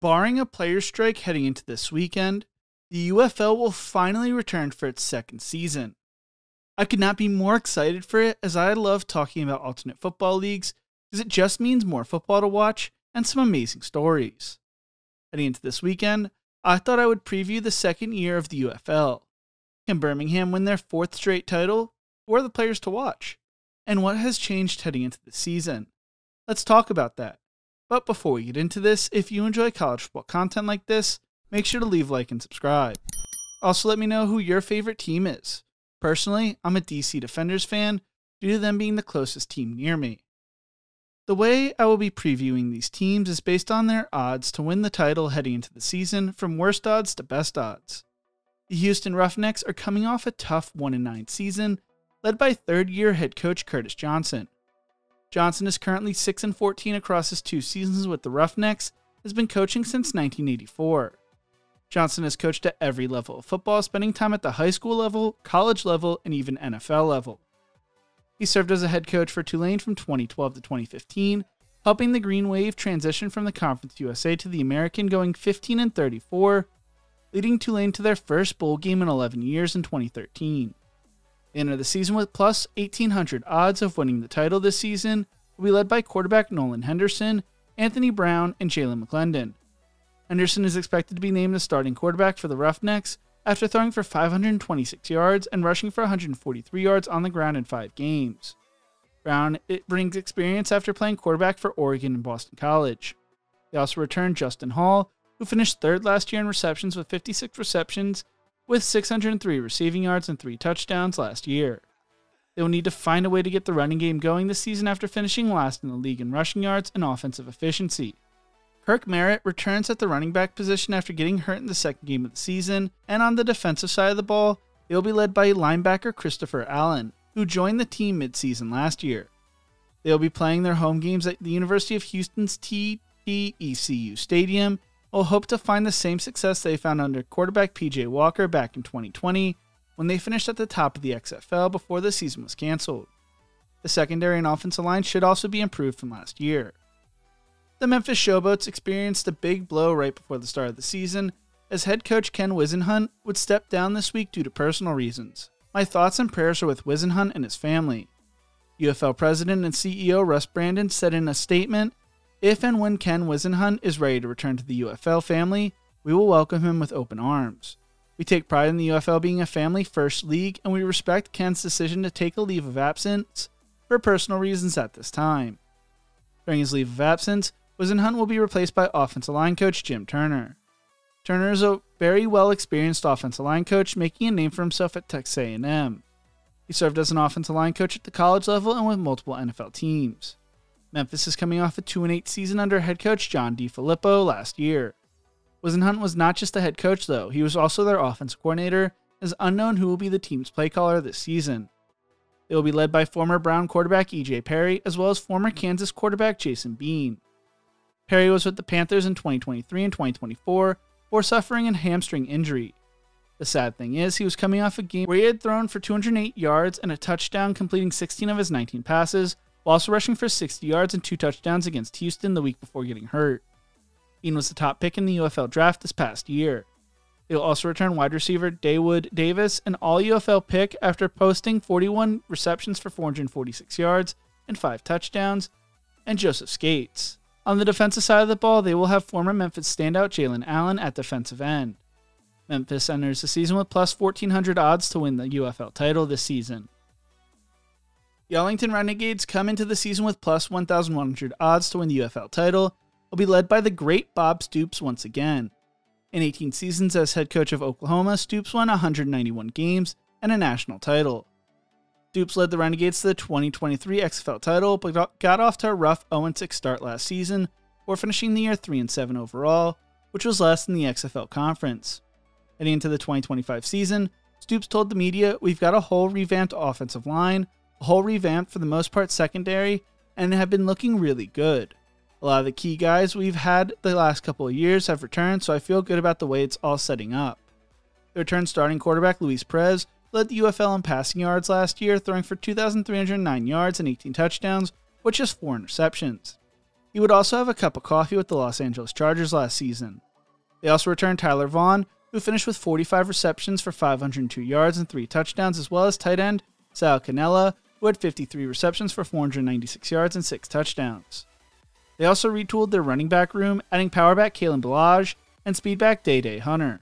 Barring a players' strike heading into this weekend, the UFL will finally return for its second season. I could not be more excited for it, as I love talking about alternate football leagues, because it just means more football to watch and some amazing stories. Heading into this weekend, I thought I would preview the second year of the UFL. Can Birmingham win their fourth straight title? Who are the players to watch? And what has changed heading into the season? Let's talk about that. But before we get into this, if you enjoy college football content like this, make sure to leave a like and subscribe. Also, let me know who your favorite team is. Personally, I'm a DC Defenders fan, due to them being the closest team near me. The way I will be previewing these teams is based on their odds to win the title heading into the season, from worst odds to best odds. The Houston Roughnecks are coming off a tough 1-9 season, led by third-year head coach Curtis Johnson. Johnson is currently 6-14 across his 2 seasons with the Roughnecks, has been coaching since 1984. Johnson has coached at every level of football, spending time at the high school level, college level, and even NFL level. He served as a head coach for Tulane from 2012 to 2015, helping the Green Wave transition from the Conference USA to the American, going 15-34, leading Tulane to their first bowl game in 11 years in 2013. They enter the season with plus 1,800 odds of winning the title this season, will be led by quarterback Nolan Henderson, Anthony Brown, and Jalen McClendon. Henderson is expected to be named the starting quarterback for the Roughnecks after throwing for 526 yards and rushing for 143 yards on the ground in 5 games. Brown brings experience after playing quarterback for Oregon and Boston College. They also returned Justin Hall, who finished third last year in receptions with 56 receptions, with 603 receiving yards and 3 touchdowns last year. They will need to find a way to get the running game going this season after finishing last in the league in rushing yards and offensive efficiency. Kirk Merritt returns at the running back position after getting hurt in the second game of the season, and on the defensive side of the ball, they will be led by linebacker Christopher Allen, who joined the team mid-season last year. They will be playing their home games at the University of Houston's TPECU Stadium, will hope to find the same success they found under quarterback PJ Walker back in 2020, when they finished at the top of the XFL before the season was canceled. The secondary and offensive line should also be improved from last year. The Memphis Showboats experienced a big blow right before the start of the season, as head coach Ken Wisenhunt would step down this week due to personal reasons. My thoughts and prayers are with Wisenhunt and his family. UFL President and CEO Russ Brandon said in a statement, "If and when Ken Wisenhunt is ready to return to the UFL family, we will welcome him with open arms. We take pride in the UFL being a family-first league, and we respect Ken's decision to take a leave of absence for personal reasons at this time." During his leave of absence, Wisenhunt will be replaced by offensive line coach Jim Turner. Turner is a very well-experienced offensive line coach, making a name for himself at Texas A&M. He served as an offensive line coach at the college level and with multiple NFL teams. Memphis is coming off a 2-8 season under head coach John DeFilippo last year. Wisenhunt was not just the head coach, though. He was also their offensive coordinator, and is unknown who will be the team's play caller this season. They will be led by former Brown quarterback E.J. Perry, as well as former Kansas quarterback Jason Bean. Perry was with the Panthers in 2023 and 2024 before suffering a hamstring injury. The sad thing is, he was coming off a game where he had thrown for 208 yards and a touchdown, completing 16 of his 19 passes, while also rushing for 60 yards and 2 touchdowns against Houston the week before getting hurt. Bean was the top pick in the UFL draft this past year. They will also return wide receiver Dawood Davis, an all-UFL pick, after posting 41 receptions for 446 yards and 5 touchdowns, and Joseph Skates. On the defensive side of the ball, they will have former Memphis standout Jalen Allen at defensive end. Memphis enters the season with plus 1,400 odds to win the UFL title this season. The Arlington Renegades come into the season with plus 1,100 odds to win the UFL title, will be led by the great Bob Stoops once again. In 18 seasons as head coach of Oklahoma, Stoops won 191 games and a national title. Stoops led the Renegades to the 2023 XFL title, but got off to a rough 0-6 start last season, before finishing the year 3-7 overall, which was less than the XFL conference. Heading into the 2025 season, Stoops told the media, "We've got a whole revamped offensive line, a whole revamped for the most part secondary, and have been looking really good. A lot of the key guys we've had the last couple of years have returned, so I feel good about the way it's all setting up." The return starting quarterback Luis Perez led the UFL in passing yards last year, throwing for 2,309 yards and 18 touchdowns, with just 4 interceptions. He would also have a cup of coffee with the Los Angeles Chargers last season. They also returned Tyler Vaughn, who finished with 45 receptions for 502 yards and 3 touchdowns, as well as tight end Sal Cannella, who had 53 receptions for 496 yards and 6 touchdowns. They also retooled their running back room, adding powerback Kalen Ballage and speedback Day Hunter.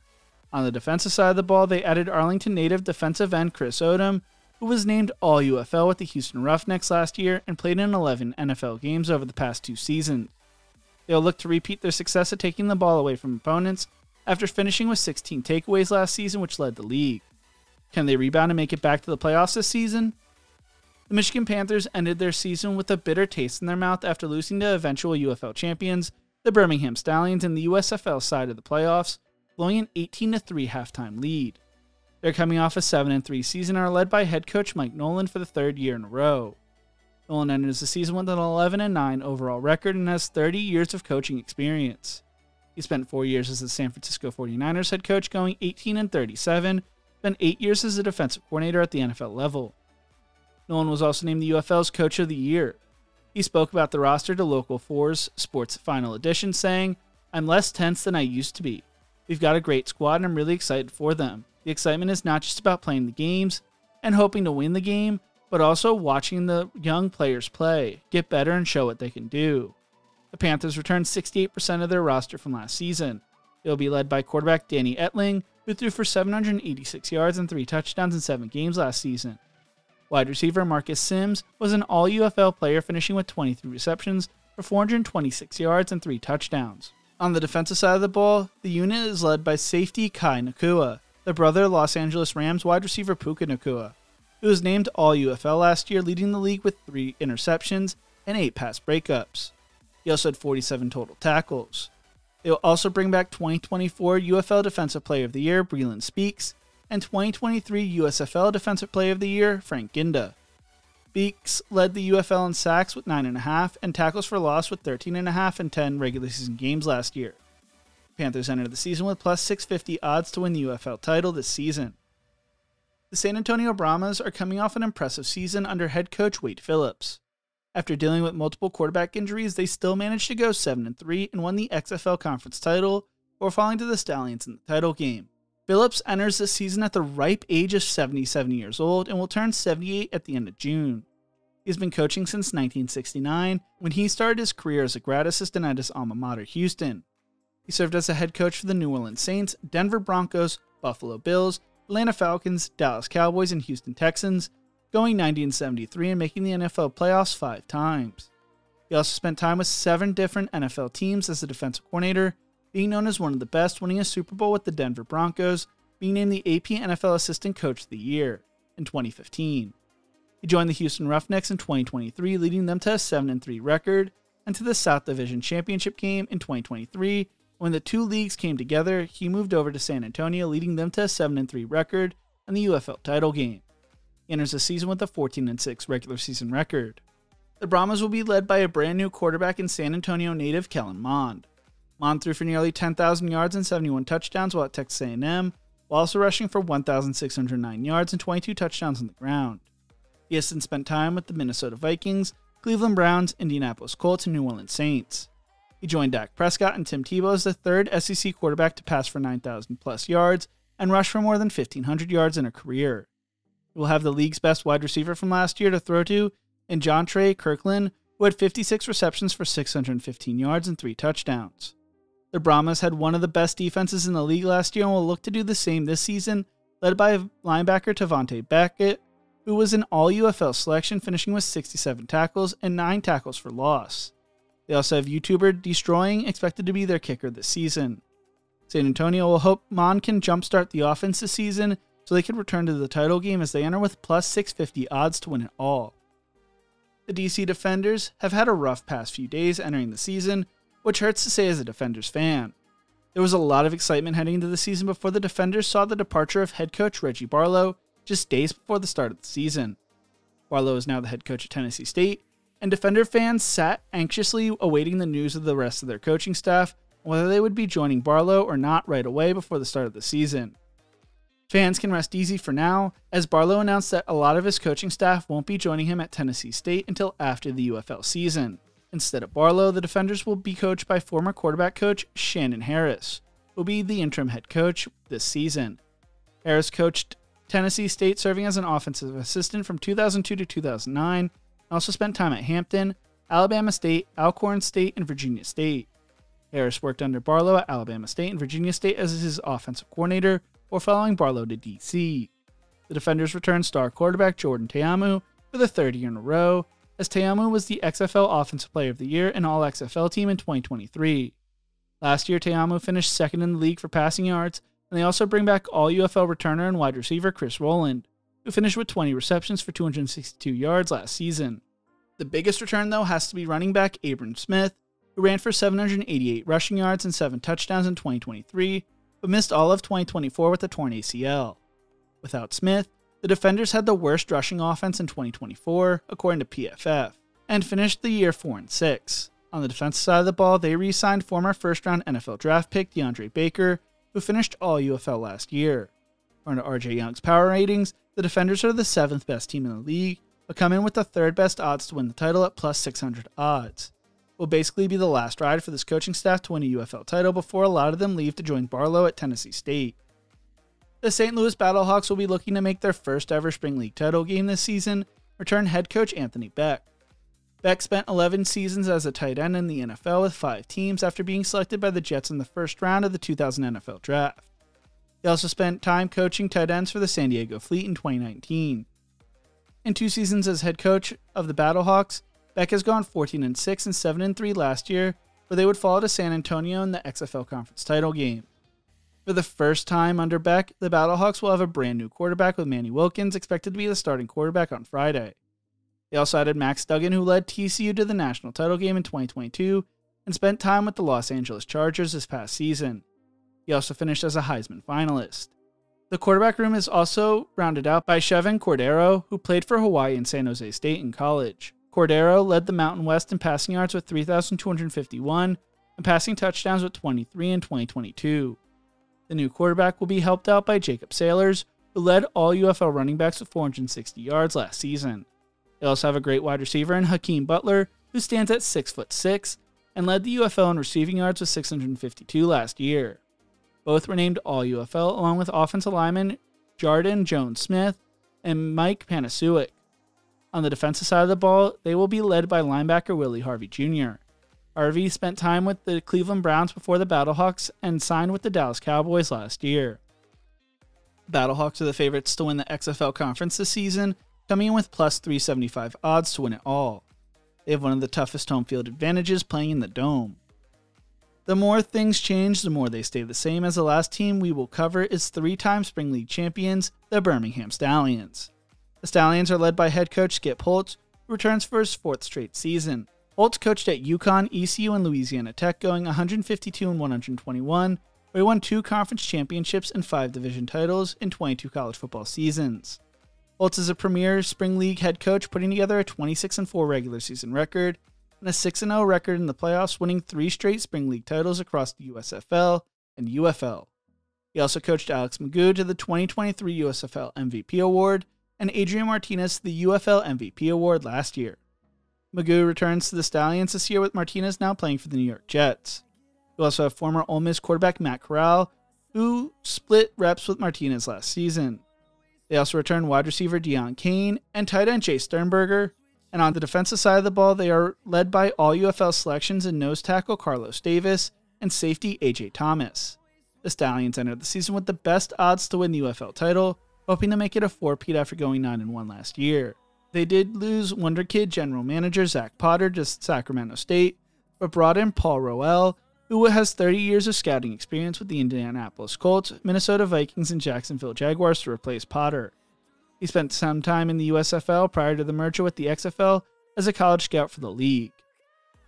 On the defensive side of the ball, they added Arlington native defensive end Chris Odom, who was named All-UFL with the Houston Roughnecks last year and played in 11 NFL games over the past 2 seasons. They'll look to repeat their success at taking the ball away from opponents after finishing with 16 takeaways last season, which led the league. Can they rebound and make it back to the playoffs this season? The Michigan Panthers ended their season with a bitter taste in their mouth after losing to eventual UFL champions, the Birmingham Stallions, in the USFL side of the playoffs, blowing an 18-3 halftime lead. They're coming off a 7-3 season and are led by head coach Mike Nolan for the 3rd year in a row. Nolan enters the season with an 11-9 overall record and has 30 years of coaching experience. He spent 4 years as the San Francisco 49ers head coach, going 18-37, then 8 years as a defensive coordinator at the NFL level. Nolan was also named the UFL's Coach of the Year. He spoke about the roster to Local 4's Sports Final Edition, saying, "I'm less tense than I used to be. We've got a great squad and I'm really excited for them. The excitement is not just about playing the games and hoping to win the game, but also watching the young players play, get better, and show what they can do." The Panthers returned 68% of their roster from last season. They will be led by quarterback Danny Etling, who threw for 786 yards and 3 touchdowns in 7 games last season. Wide receiver Marcus Sims was an All-UFL player, finishing with 23 receptions for 426 yards and 3 touchdowns. On the defensive side of the ball, the unit is led by safety Kai Nakua, the brother of Los Angeles Rams wide receiver Puka Nakua, who was named All-UFL last year, leading the league with 3 interceptions and 8 pass breakups. He also had 47 total tackles. They will also bring back 2024 UFL Defensive Player of the Year Breland Speaks and 2023 USFL Defensive Player of the Year Frank Ginda. Speaks led the UFL in sacks with 9.5 and tackles for loss with 13.5 in 10 regular season games last year. Panthers entered the season with plus 650 odds to win the UFL title this season. The San Antonio Brahmas are coming off an impressive season under head coach Wade Phillips. After dealing with multiple quarterback injuries, they still managed to go 7-3 and won the XFL Conference title before falling to the Stallions in the title game. Phillips enters this season at the ripe age of 77 years old and will turn 78 at the end of June. He's been coaching since 1969, when he started his career as a grad assistant at his alma mater, Houston. He served as a head coach for the New Orleans Saints, Denver Broncos, Buffalo Bills, Atlanta Falcons, Dallas Cowboys, and Houston Texans, going 90-73 and making the NFL playoffs 5 times. He also spent time with 7 different NFL teams as a defensive coordinator, being known as one of the best, winning a Super Bowl with the Denver Broncos, being named the AP NFL Assistant Coach of the Year in 2015. He joined the Houston Roughnecks in 2023, leading them to a 7-3 record, and to the South Division Championship game in 2023. When the 2 leagues came together, he moved over to San Antonio, leading them to a 7-3 record and the UFL title game. He enters the season with a 14-6 regular season record. The Brahmas will be led by a brand new quarterback in San Antonio native Kellen Mond. Mond threw for nearly 10,000 yards and 71 touchdowns while at Texas A&M, while also rushing for 1,609 yards and 22 touchdowns on the ground. He has since spent time with the Minnesota Vikings, Cleveland Browns, Indianapolis Colts, and New Orleans Saints. He joined Dak Prescott and Tim Tebow as the 3rd SEC quarterback to pass for 9,000 plus yards and rush for more than 1,500 yards in a career. He will have the league's best wide receiver from last year to throw to in John Trey Kirkland, who had 56 receptions for 615 yards and 3 touchdowns. The Brahmas had one of the best defenses in the league last year and will look to do the same this season, led by linebacker Tavante Beckett, who was an All-UFL selection, finishing with 67 tackles and 9 tackles for loss. They also have YouTuber Destroying expected to be their kicker this season. San Antonio will hope Mon can jumpstart the offense this season so they can return to the title game, as they enter with plus 650 odds to win it all. The DC Defenders have had a rough past few days entering the season, which hurts to say as a Defenders fan. There was a lot of excitement heading into the season before the Defenders saw the departure of head coach Reggie Barlow just days before the start of the season. Barlow is now the head coach at Tennessee State, and Defender fans sat anxiously awaiting the news of the rest of their coaching staff, and whether they would be joining Barlow or not right away before the start of the season. Fans can rest easy for now, as Barlow announced that a lot of his coaching staff won't be joining him at Tennessee State until after the UFL season. Instead of Barlow, the Defenders will be coached by former quarterback coach Shannon Harris, who will be the interim head coach this season. Harris coached Tennessee State, serving as an offensive assistant from 2002 to 2009, and also spent time at Hampton, Alabama State, Alcorn State, and Virginia State. Harris worked under Barlow at Alabama State and Virginia State as his offensive coordinator, or following Barlow to D.C. The Defenders returned star quarterback Jordan Ta'amu for the third year in a row, as Ta'amu was the XFL Offensive Player of the Year and All-XFL team in 2023. Last year, Ta'amu finished second in the league for passing yards, and they also bring back All-UFL returner and wide receiver Chris Rowland, who finished with 20 receptions for 262 yards last season. The biggest return, though, has to be running back Abram Smith, who ran for 788 rushing yards and 7 touchdowns in 2023, but missed all of 2024 with a torn ACL. Without Smith, the Defenders had the worst rushing offense in 2024, according to PFF, and finished the year 4-6. On the defensive side of the ball, they re-signed former first-round NFL draft pick DeAndre Baker, who finished All-UFL last year. According to RJ Young's power ratings, the Defenders are the 7th best team in the league, but come in with the 3rd best odds to win the title at plus 600 odds. Will basically be the last ride for this coaching staff to win a UFL title before a lot of them leave to join Barlow at Tennessee State. The St. Louis Battlehawks will be looking to make their first ever Spring League title game this season, return head coach Anthony Beck. Beck spent 11 seasons as a tight end in the NFL with 5 teams after being selected by the Jets in the first round of the 2000 NFL Draft. He also spent time coaching tight ends for the San Diego Fleet in 2019. In 2 seasons as head coach of the Battlehawks, Beck has gone 14-6 and 7-3 last year, where they would fall to San Antonio in the XFL Conference title game. For the first time under Beck, the Battlehawks will have a brand new quarterback with Manny Wilkins expected to be the starting quarterback on Friday. They also added Max Duggan, who led TCU to the national title game in 2022 and spent time with the Los Angeles Chargers this past season. He also finished as a Heisman finalist. The quarterback room is also rounded out by Chevan Cordero, who played for Hawaii and San Jose State in college. Cordero led the Mountain West in passing yards with 3,251 and passing touchdowns with 23 in 2022. The new quarterback will be helped out by Jacob Sailors, who led all UFL running backs with 460 yards last season. They also have a great wide receiver in Hakeem Butler, who stands at 6'6" and led the UFL in receiving yards with 652 last year. Both were named All UFL, along with offensive lineman Jardin Jones-Smith and Mike Panasiuk. On the defensive side of the ball, they will be led by linebacker Willie Harvey Jr. Harvey spent time with the Cleveland Browns before the Battlehawks and signed with the Dallas Cowboys last year. The Battlehawks are the favorites to win the XFL Conference this season, coming in with plus 375 odds to win it all. They have one of the toughest home field advantages playing in the Dome. The more things change, the more they stay the same, as the last team we will cover is 3-time Spring League champions, the Birmingham Stallions. The Stallions are led by head coach Skip Holtz, who returns for his 4th straight season. Holtz coached at UConn, ECU, and Louisiana Tech, going 152 and 121, where he won 2 conference championships and 5 division titles in 22 college football seasons. Holtz is a premier Spring League head coach, putting together a 26-4 regular season record and a 6-0 record in the playoffs, winning 3 straight Spring League titles across the USFL and UFL. He also coached Alex Magoo to the 2023 USFL MVP award and Adrian Martinez to the UFL MVP award last year. Magoo returns to the Stallions this year, with Martinez now playing for the New York Jets. We also have former Ole Miss quarterback Matt Corral, who split reps with Martinez last season. They also return wide receiver Deion Kane and tight end Jay Sternberger, and on the defensive side of the ball, they are led by all UFL selections in nose tackle Carlos Davis and safety AJ Thomas. The Stallions entered the season with the best odds to win the UFL title, hoping to make it a 4-peat after going 9-1 last year. They did lose Wonder Kid general manager Zach Potter to Sacramento State, but brought in Paul Roel, who has 30 years of scouting experience with the Indianapolis Colts, Minnesota Vikings, and Jacksonville Jaguars to replace Potter. He spent some time in the USFL prior to the merger with the XFL as a college scout for the league.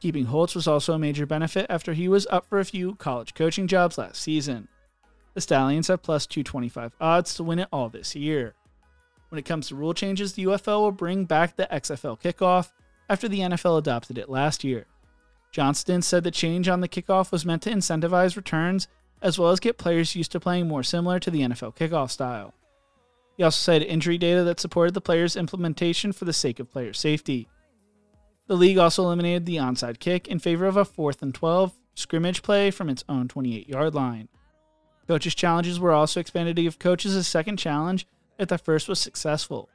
Keeping Holtz was also a major benefit after he was up for a few college coaching jobs last season. The Stallions have plus 225 odds to win it all this year. When it comes to rule changes, the UFL will bring back the XFL kickoff after the NFL adopted it last year. Johnston said the change on the kickoff was meant to incentivize returns as well as get players used to playing more similar to the NFL kickoff style. He also cited injury data that supported the players' implementation for the sake of player safety. The league also eliminated the onside kick in favor of a 4th and 12 scrimmage play from its own 28-yard line. Coaches' challenges were also expanded to give coaches a second challenge if the first was successful.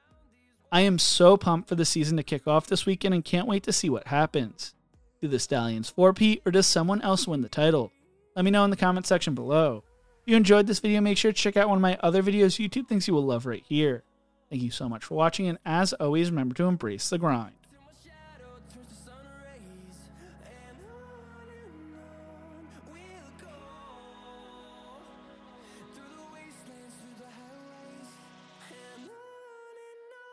I am so pumped for the season to kick off this weekend and can't wait to see what happens. Do the Stallions four-peat or does someone else win the title? Let me know in the comment section below. If you enjoyed this video, make sure to check out one of my other videos YouTube thinks you will love right here. Thank you so much for watching, and as always, remember to embrace the grind.